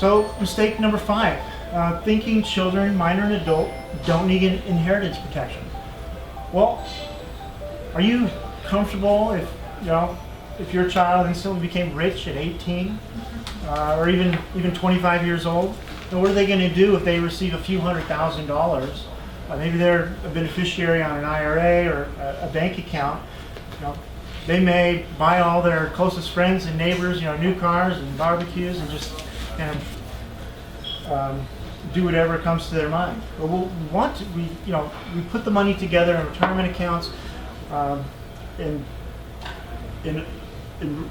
So mistake number 5, thinking children, minor and adult, don't need inheritance protection. Well, are you comfortable if your child instantly became rich at 18 or even 25 years old? And what are they going to do if they receive a few $100,000? Maybe they're a beneficiary on an IRA or a bank account. They may buy all their closest friends and neighbors, new cars and barbecues, and just kind of do whatever comes to their mind. But we put the money together in retirement accounts, in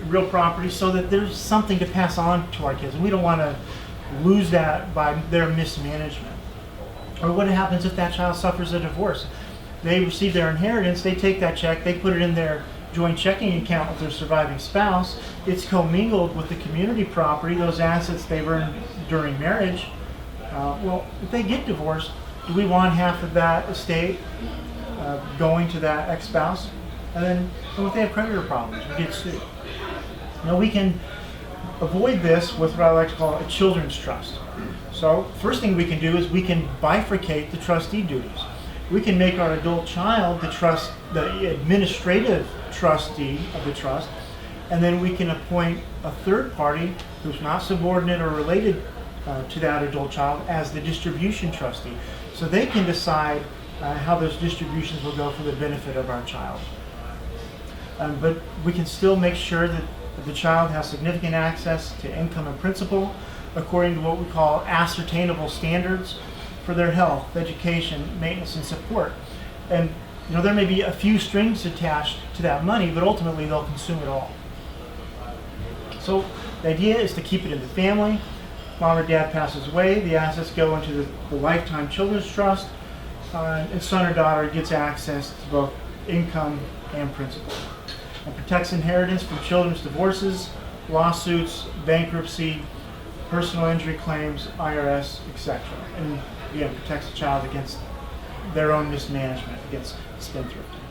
real property, so that there's something to pass on to our kids, and we don't want to lose that by their mismanagement. Or what happens if that child suffers a divorce? They receive their inheritance, they take that check, they put it in their joint checking account with their surviving spouse. It's commingled with the community property, those assets they've earned during marriage. Well, if they get divorced, do we want half of that estate going to that ex-spouse? And then if they have creditor problems, we get sued. We can avoid this with what I like to call a children's trust. So first thing we can do is we can bifurcate the trustee duties. We can make our adult child the administrative trustee of the trust, and then we can appoint a third party who's not subordinate or related to that adult child as the distribution trustee. So they can decide how those distributions will go for the benefit of our child. But we can still make sure that the child has significant access to income and principal according to what we call ascertainable standards for their health, education, maintenance, and support. And there may be a few strings attached to that money, but ultimately they'll consume it all. So the idea is to keep it in the family. Mom or dad passes away, the assets go into the Lifetime Children's Trust, and son or daughter gets access to both income and principal. It protects inheritance from children's divorces, lawsuits, bankruptcy, personal injury claims, IRS, etc. And again, protects the child against their own mismanagement, against spendthrifting.